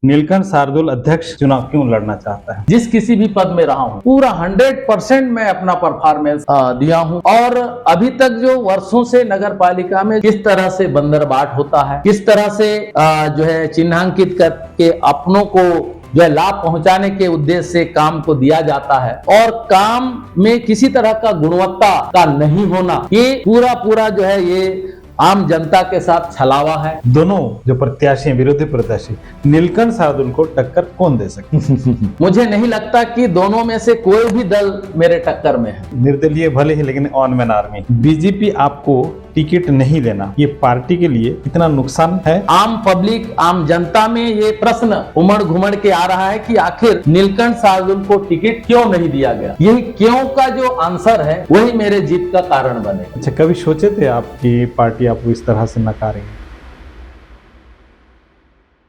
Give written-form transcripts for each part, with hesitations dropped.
नीलकंठ शार्दुल अध्यक्ष चुनाव क्यों लड़ना चाहता है? जिस किसी भी पद में रहा हूँ पूरा 100% मैं अपना परफॉर्मेंस दिया हूँ। और अभी तक जो वर्षों से नगर पालिका में किस तरह से बंदरबाट होता है, किस तरह से जो है चिन्हांकित करके अपनों को जो है लाभ पहुंचाने के उद्देश्य से काम को दिया जाता है और काम में किसी तरह का गुणवत्ता का नहीं होना, ये पूरा जो है ये आम जनता के साथ छलावा है। दोनों जो प्रत्याशी हैं, विरोधी प्रत्याशी, नीलकंठ शार्दुल को टक्कर कौन दे सकते? मुझे नहीं लगता कि दोनों में से कोई भी दल मेरे टक्कर में है। निर्दलीय भले ही लेकिन ऑन मैन आर्मी। बीजेपी आपको टिकट नहीं देना, ये पार्टी के लिए कितना नुकसान है? आम पब्लिक, आम जनता में ये प्रश्न उमड़ घुमड़ के आ रहा है कि आखिर नीलकंठ शार्दुल को टिकट क्यों नहीं दिया गया। यही क्यों का जो आंसर है वही मेरे जीत का कारण बने। अच्छा, कभी सोचे थे आप कि पार्टी आपको इस तरह से नकारेगी?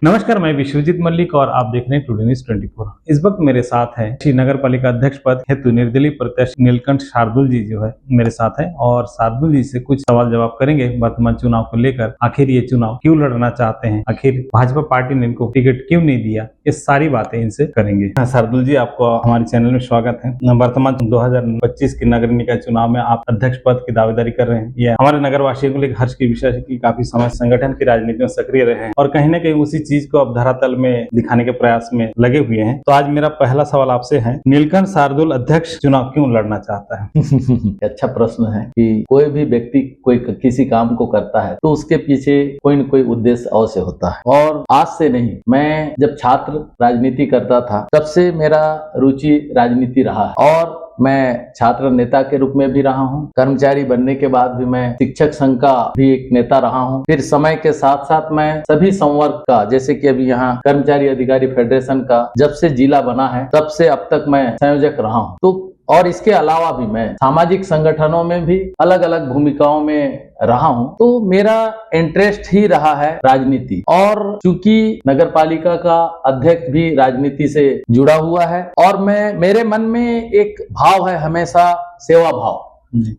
नमस्कार, मैं विश्वजीत मल्लिक और आप देख रहे हैं टुडे न्यूज़ 24। इस वक्त मेरे साथ है श्री नगर पालिका अध्यक्ष पद हेतु निर्दलीय प्रत्याशी नीलकंठ शार्दुल जी जो है मेरे साथ है और शार्दुल जी से कुछ सवाल जवाब करेंगे वर्तमान चुनाव को लेकर। आखिर ये चुनाव क्यों लड़ना चाहते हैं, आखिर भाजपा पार्टी ने इनको टिकट क्यों नहीं दिया, ये सारी बातें इनसे करेंगे। शार्दुल जी, आपको हमारे चैनल में स्वागत है। वर्तमान 2025 के नगर निकाय चुनाव में आप अध्यक्ष पद की दावेदारी कर रहे हैं। ये हमारे नगर वासियों को लेकर हर्ष की विषय है कि काफी समय संगठन की राजनीति में सक्रिय रहे हैं और कहीं न कहीं उसी चीज को अब धरातल में दिखाने के प्रयास में लगे हुए हैं। तो आज मेरा पहला सवाल आपसे है, नीलकंठ शार्दुल अध्यक्ष चुनाव क्यों लड़ना चाहता है? अच्छा प्रश्न है कि कोई भी व्यक्ति कोई किसी काम को करता है तो उसके पीछे कोई न कोई उद्देश्य अवश्य होता है। और आज से नहीं, मैं जब छात्र राजनीति करता था तब से मेरा रुचि राजनीति रहा है और मैं छात्र नेता के रूप में भी रहा हूँ। कर्मचारी बनने के बाद भी मैं शिक्षक संघ का भी एक नेता रहा हूँ। फिर समय के साथ साथ मैं सभी संवर्ग का, जैसे कि अभी यहाँ कर्मचारी अधिकारी फेडरेशन का जब से जिला बना है तब से अब तक मैं संयोजक रहा हूँ। तो और इसके अलावा भी मैं सामाजिक संगठनों में भी अलग अलग भूमिकाओं में रहा हूं। तो मेरा इंटरेस्ट ही रहा है राजनीति और चूंकि नगर पालिका का अध्यक्ष भी राजनीति से जुड़ा हुआ है और मेरे मन में एक भाव है हमेशा सेवा भाव।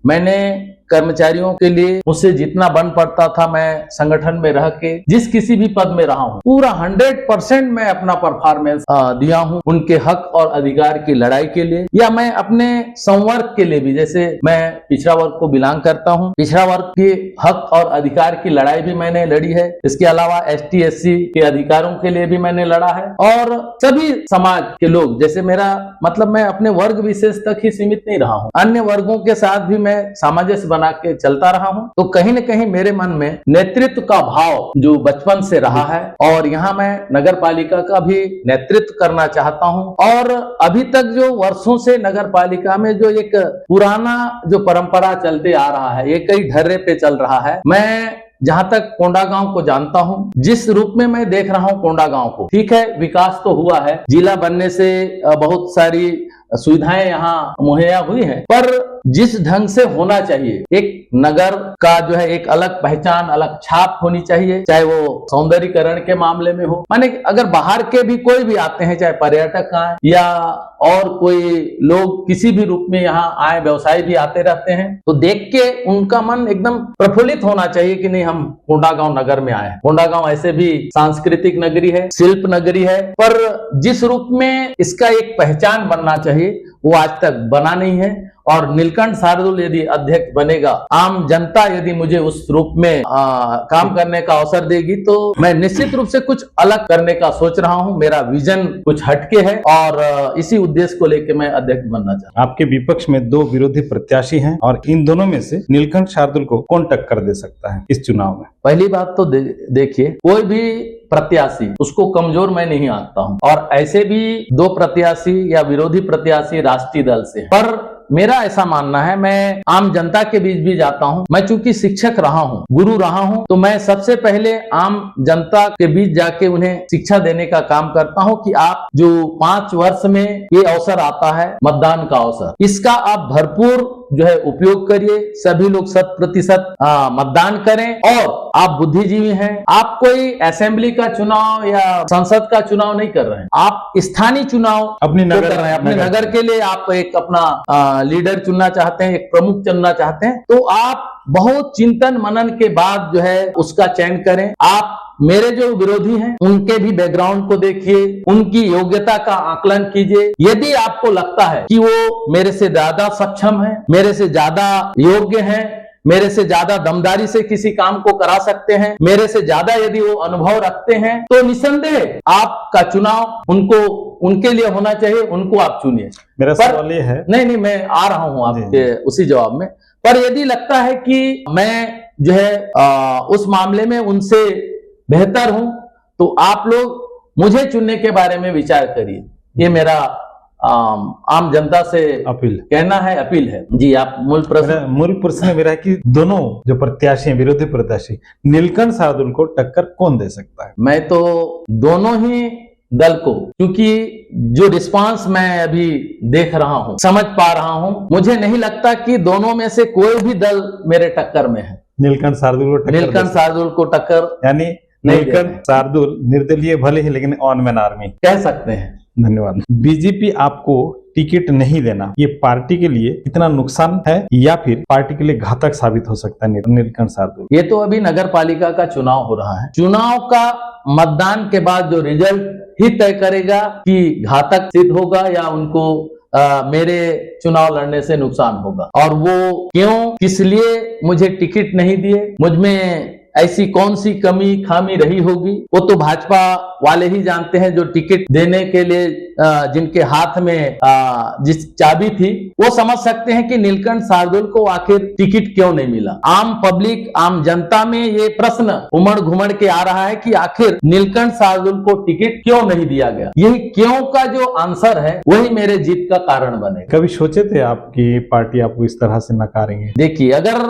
मैंने कर्मचारियों के लिए मुझसे जितना बन पड़ता था मैं संगठन में रह के जिस किसी भी पद में रहा हूँ पूरा 100% मैं अपना परफॉर्मेंस दिया हूँ उनके हक और अधिकार की लड़ाई के लिए, या मैं अपने संवर्ग के लिए भी, जैसे मैं पिछड़ा वर्ग को बिलोंग करता हूँ, पिछड़ा वर्ग के हक और अधिकार की लड़ाई भी मैंने लड़ी है। इसके अलावा ST SC के अधिकारों के लिए भी मैंने लड़ा है और सभी समाज के लोग, जैसे मेरा मतलब मैं अपने वर्ग विशेष तक ही सीमित नहीं रहा हूँ, अन्य वर्गों के साथ भी मैं सामंजस्य बना के चलता रहा हूं। तो कहीं न कहीं मेरे मन में नेतृत्व का भाव जो बचपन से रहा है और यहाँ मैं नगर पालिका का भी नेतृत्व करना चाहता हूं। और अभी तक जो वर्षों से नगर पालिका में जो एक पुराना जो परंपरा चलते आ रहा है, ये कई ढर्रे पे चल रहा है। मैं जहां तक कोंडागांव को जानता हूं, जिस रूप में मैं देख रहा हूं कोंडागांव को, ठीक है विकास तो हुआ है, जिला बनने से बहुत सारी सुविधाएं यहाँ मुहैया हुई हैं, पर जिस ढंग से होना चाहिए, एक नगर का जो है एक अलग पहचान, अलग छाप होनी चाहिए, चाहे वो सौंदर्यीकरण के मामले में हो, माने अगर बाहर के भी कोई भी आते हैं, चाहे पर्यटक आए या और कोई लोग किसी भी रूप में यहाँ आए, व्यवसाय भी आते रहते हैं, तो देख के उनका मन एकदम प्रफुल्लित होना चाहिए कि नहीं, हम कोंडागांव नगर में आए। कोंडागांव ऐसे भी सांस्कृतिक नगरी है, शिल्प नगरी है, पर जिस रूप में इसका एक पहचान बनना चाहिए वो आज तक बना नहीं है। और नीलकंठ शार्दुल यदि अध्यक्ष बनेगा, आम जनता यदि मुझे उस रूप में काम करने का अवसर देगी, तो मैं निश्चित रूप से कुछ अलग करने का सोच रहा हूं। मेरा विजन कुछ हटके है और इसी उद्देश्य को लेकर मैं अध्यक्ष बनना चाहता हूं। आपके विपक्ष में दो विरोधी प्रत्याशी हैं और इन दोनों में से नीलकंठ शार्दुल को कौन टक्कर दे सकता है इस चुनाव में? पहली बात तो देखिए, कोई भी प्रत्याशी उसको कमजोर मैं नहीं आंकता हूं और ऐसे भी दो प्रत्याशी या विरोधी प्रत्याशी राष्ट्रीय दल से, पर मेरा ऐसा मानना है, मैं आम जनता के बीच भी जाता हूं। मैं चूंकि शिक्षक रहा हूं, गुरु रहा हूं, तो मैं सबसे पहले आम जनता के बीच जाके उन्हें शिक्षा देने का काम करता हूं कि आप जो 5 वर्ष में ये अवसर आता है मतदान का अवसर, इसका आप भरपूर जो है उपयोग करिए। सभी लोग 100% मतदान करें और आप बुद्धिजीवी हैं, आप कोई असेंबली का चुनाव या संसद का चुनाव नहीं कर रहे हैं, आप स्थानीय चुनाव अपने नगर कर रहे हैं। अपने नगर के लिए आप एक अपना लीडर चुनना चाहते हैं, एक प्रमुख चुनना चाहते हैं, तो आप बहुत चिंतन मनन के बाद जो है उसका चयन करें। आप मेरे जो विरोधी हैं उनके भी बैकग्राउंड को देखिए, उनकी योग्यता का आकलन कीजिए। यदि आपको लगता है कि वो मेरे से ज्यादा सक्षम है, मेरे से ज्यादा योग्य है, मेरे से ज्यादा दमदारी से किसी काम को करा सकते हैं, मेरे से ज्यादा यदि वो अनुभव रखते हैं, तो निसंदेह आपका चुनाव उनके लिए होना चाहिए, उनको आप चुनिए। मेरा सवाल ये है, नहीं, मैं आ रहा हूं आपके उसी जवाब में। पर यदि लगता है कि मैं जो है उस मामले में उनसे बेहतर हूं, तो आप लोग मुझे चुनने के बारे में विचार करिए। ये मेरा आम जनता से अपील है। जी, आप मूल प्रश्न मेरा है कि दोनों जो प्रत्याशी हैं, विरोधी प्रत्याशी, नीलकंठ शार्दुल को टक्कर कौन दे सकता है? मैं तो दोनों ही दल को, क्योंकि जो रिस्पांस मैं अभी देख रहा हूं, समझ पा रहा हूं, मुझे नहीं लगता कि दोनों में से कोई भी दल मेरे टक्कर में है। नीलकंठ शार्दुल को टक्कर यानी नीलकंठ शार्दुल निर्दलीय भले ही, लेकिन ऑन मैन आर्मी कह सकते हैं। धन्यवाद। बीजेपी आपको टिकट नहीं देना, ये पार्टी के लिए कितना नुकसान है या फिर पार्टी के लिए घातक साबित हो सकता है? नीलकंठ शार्दुल, ये तो अभी नगर पालिका का चुनाव हो रहा है। चुनाव का मतदान के बाद जो रिजल्ट ही तय करेगा कि घातक सिद्ध होगा या उनको मेरे चुनाव लड़ने से नुकसान होगा। और वो क्यों, किस लिए मुझे टिकट नहीं दिए, मुझ में ऐसी कौन सी कमी खामी रही होगी, वो तो भाजपा वाले ही जानते हैं। जो टिकट देने के लिए जिनके हाथ में जिस चाबी थी, वो समझ सकते हैं कि नीलकंठ शार्दुल को आखिर टिकट क्यों नहीं मिला। आम पब्लिक, आम जनता में ये प्रश्न उमड़ घुमड़ के आ रहा है कि आखिर नीलकंठ शार्दुल को टिकट क्यों नहीं दिया गया। यही क्यों का जो आंसर है, वही मेरे जीत का कारण बने। कभी सोचे थे आपकी पार्टी आपको इस तरह से नकारेंगे? देखिए, अगर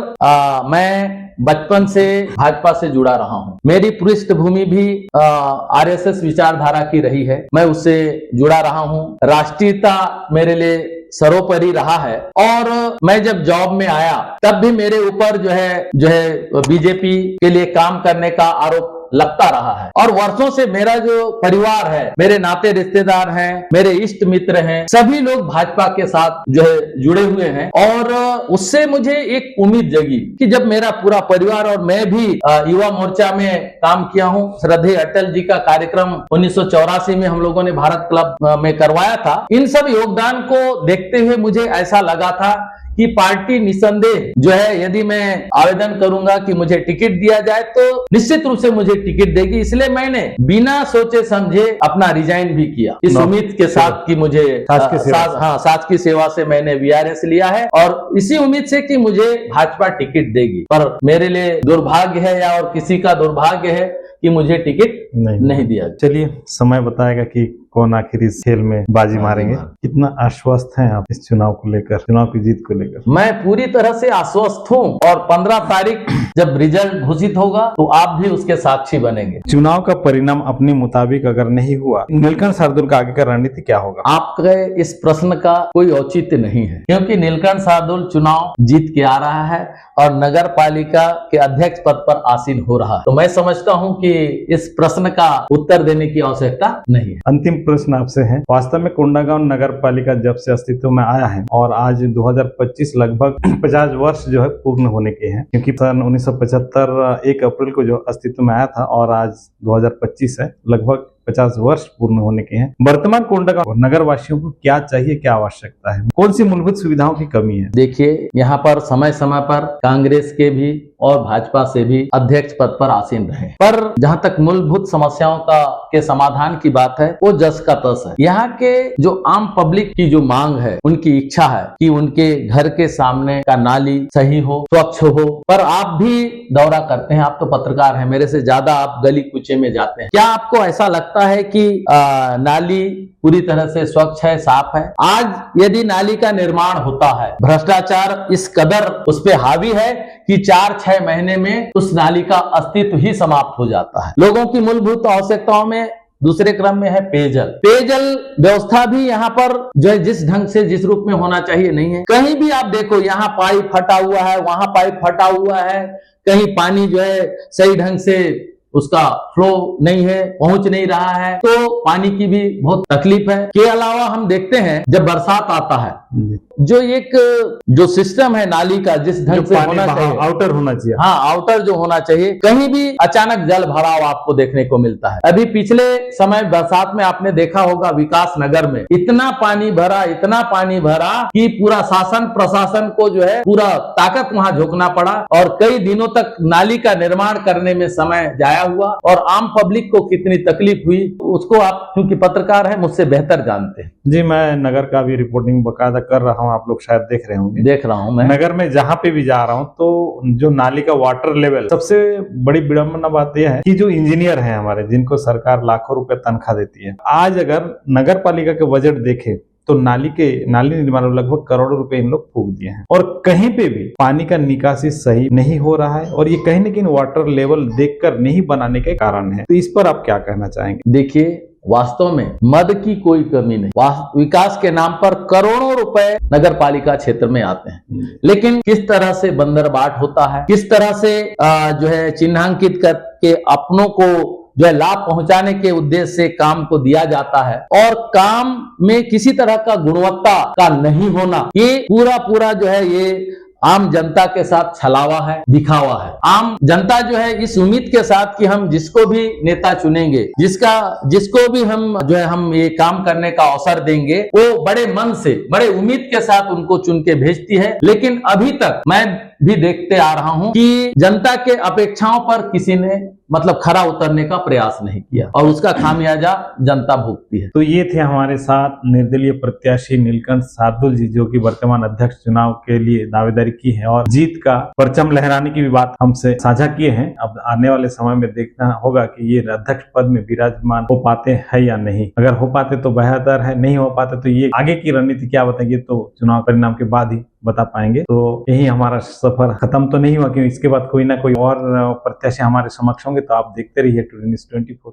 मैं बचपन से भाजपा से जुड़ा रहा हूं, मेरी पृष्ठभूमि भी आरएसएस विचारधारा की रही है, मैं उससे जुड़ा रहा हूं, राष्ट्रीयता मेरे लिए सर्वोपरि रहा है। और मैं जब जॉब में आया तब भी मेरे ऊपर जो है बीजेपी के लिए काम करने का आरोप लगता रहा है। और वर्षों से मेरा जो परिवार है, मेरे नाते रिश्तेदार हैं, मेरे इष्ट मित्र हैं, सभी लोग भाजपा के साथ जो है जुड़े हुए हैं। और उससे मुझे एक उम्मीद जगी कि जब मेरा पूरा परिवार और मैं भी युवा मोर्चा में काम किया हूं, श्रद्धेय अटल जी का कार्यक्रम 1984 में हम लोगों ने भारत क्लब में करवाया था। इन सब योगदान को देखते हुए मुझे ऐसा लगा था कि पार्टी निसंदेह जो है, यदि मैं आवेदन करूंगा कि मुझे टिकट दिया जाए तो निश्चित रूप से मुझे टिकट देगी। इसलिए मैंने बिना सोचे समझे अपना रिजाइन भी किया, इस उम्मीद के साथ कि मुझे साथ की सेवा से मैंने वीआरएस लिया है, और इसी उम्मीद से कि मुझे भाजपा टिकट देगी। पर मेरे लिए दुर्भाग्य है, या और किसी का दुर्भाग्य है कि मुझे टिकट नहीं दिया। चलिए, समय बताएगा कि कौन आखिर इस खेल में बाजी मारेंगे। कितना आश्वस्त हैं आप इस चुनाव को लेकर, चुनाव की जीत को लेकर? मैं पूरी तरह से आश्वस्त हूं, और 15 तारीख जब रिजल्ट घोषित होगा तो आप भी उसके साक्षी बनेंगे। चुनाव का परिणाम अपने मुताबिक अगर नहीं हुआ, नीलकंठ शार्दुल का आगे का रणनीति क्या होगा? आपके इस प्रश्न का कोई औचित्य नहीं है, क्योंकि नीलकंठ शार्दुल चुनाव जीत के आ रहा है और नगर पालिका के अध्यक्ष पद पर आसीन हो रहा है। तो मैं समझता हूं कि इस प्रश्न का उत्तर देने की आवश्यकता नहीं है। अंतिम प्रश्न आपसे है, वास्तव में कोंडागांव नगर पालिका जब से अस्तित्व में आया है और आज 2025 लगभग 50 वर्ष जो है पूर्ण होने के हैं, क्योंकि सन 1975 1 अप्रैल को जो अस्तित्व में आया था और आज 2025 है, लगभग 50 वर्ष पूर्ण होने के हैं। वर्तमान कोंडागांव नगर वासियों को क्या चाहिए, क्या आवश्यकता है, कौन सी मूलभूत सुविधाओं की कमी है? देखिए, यहाँ पर समय समय पर कांग्रेस के भी और भाजपा से भी अध्यक्ष पद पर आसीन रहे, पर जहाँ तक मूलभूत समस्याओं के समाधान की बात है, वो जस का तस है। यहाँ के जो आम पब्लिक की जो मांग है, उनकी इच्छा है कि उनके घर के सामने का नाली सही हो, स्वच्छ हो। पर आप भी दौरा करते हैं, आप तो पत्रकार हैं, मेरे से ज्यादा आप गली कूचे में जाते हैं। क्या आपको ऐसा लगता है कि नाली पूरी तरह से स्वच्छ है, साफ है? आज यदि नाली का निर्माण होता है, भ्रष्टाचार इस कदर उस पे हावी है कि 4-6 महीने में उस नाली का अस्तित्व ही समाप्त हो जाता है। लोगों की मूलभूत आवश्यकताओं में दूसरे क्रम में है पेयजल व्यवस्था भी यहाँ पर जो है जिस ढंग से, जिस रूप में होना चाहिए नहीं है। कहीं भी आप देखो, यहाँ पाइप फटा हुआ है, वहां पाइप फटा हुआ है, कहीं पानी जो है सही ढंग से उसका फ्लो नहीं है, पहुंच नहीं रहा है, तो पानी की भी बहुत तकलीफ है। के अलावा हम देखते हैं जब बरसात आता है, जो एक जो सिस्टम है नाली का जिस ढंग से होना चाहिए, आउटर होना चाहिए, हाँ आउटर जो होना चाहिए, कहीं भी अचानक जल भराव आपको देखने को मिलता है। अभी पिछले समय बरसात में आपने देखा होगा विकास नगर में इतना पानी भरा कि पूरा शासन प्रशासन को जो है पूरा ताकत वहां झोंकना पड़ा और कई दिनों तक नाली का निर्माण करने में समय जाया हुआ और आम पब्लिक को कितनी तकलीफ हुई उसको आप क्योंकि पत्रकार हैं मुझसे बेहतर जानते हैं। जी, मैं नगर का भी रिपोर्टिंग बकायदा कर रहा हूँ, आप लोग शायद देख रहे होंगे। देख रहा हूँ मैं नगर में जहाँ पे भी जा रहा हूँ तो जो नाली का वाटर लेवल, सबसे बड़ी विडंबना बात यह है कि जो इंजीनियर हैं हमारे, जिनको सरकार लाखों रुपए तनख्वाह देती है, आज अगर नगर पालिका के बजट देखे तो नाली निर्माण में लगभग करोड़ों रुपए इन लोग फूक दिए हैं और कहीं पे भी पानी का निकासी सही नहीं हो रहा है और ये कहीं न कहीं वाटर लेवल देखकर नहीं बनाने के कारण है। तो इस पर आप क्या कहना चाहेंगे? देखिए, वास्तव में मद की कोई कमी नहीं, विकास के नाम पर करोड़ों रुपए नगर पालिका क्षेत्र में आते हैं, लेकिन किस तरह से बंदरबाट होता है, किस तरह से जो है चिन्हांकित करके अपनों को जो है लाभ पहुंचाने के उद्देश्य से काम को दिया जाता है और काम में किसी तरह का गुणवत्ता का नहीं होना, ये पूरा जो है ये आम जनता के साथ छलावा है, दिखावा है। आम जनता जो है इस उम्मीद के साथ कि हम जिसको भी नेता चुनेंगे, जिसको भी हम ये काम करने का अवसर देंगे, वो बड़े मन से, बड़े उम्मीद के साथ उनको चुन के भेजती है। लेकिन अभी तक मैं भी देखते आ रहा हूं कि जनता के अपेक्षाओं पर किसी ने मतलब खरा उतरने का प्रयास नहीं किया और उसका खामियाजा जनता भुगती है। तो ये थे हमारे साथ निर्दलीय प्रत्याशी नीलकंठ शार्दुल जी, जो कि वर्तमान अध्यक्ष चुनाव के लिए दावेदारी की है और जीत का परचम लहराने की भी बात हमसे साझा किए हैं। अब आने वाले समय में देखना होगा कि ये अध्यक्ष पद में विराजमान हो पाते हैं या नहीं। अगर हो पाते तो बेहतर है, नहीं हो पाते तो ये आगे की रणनीति क्या बताएंगे तो चुनाव परिणाम के बाद ही बता पाएंगे। तो यही हमारा सफर खत्म तो नहीं हुआ, क्योंकि इसके बाद कोई ना कोई और प्रत्याशी हमारे समक्ष होंगे। तो आप देखते रहिए टुडे न्यूज़ 24।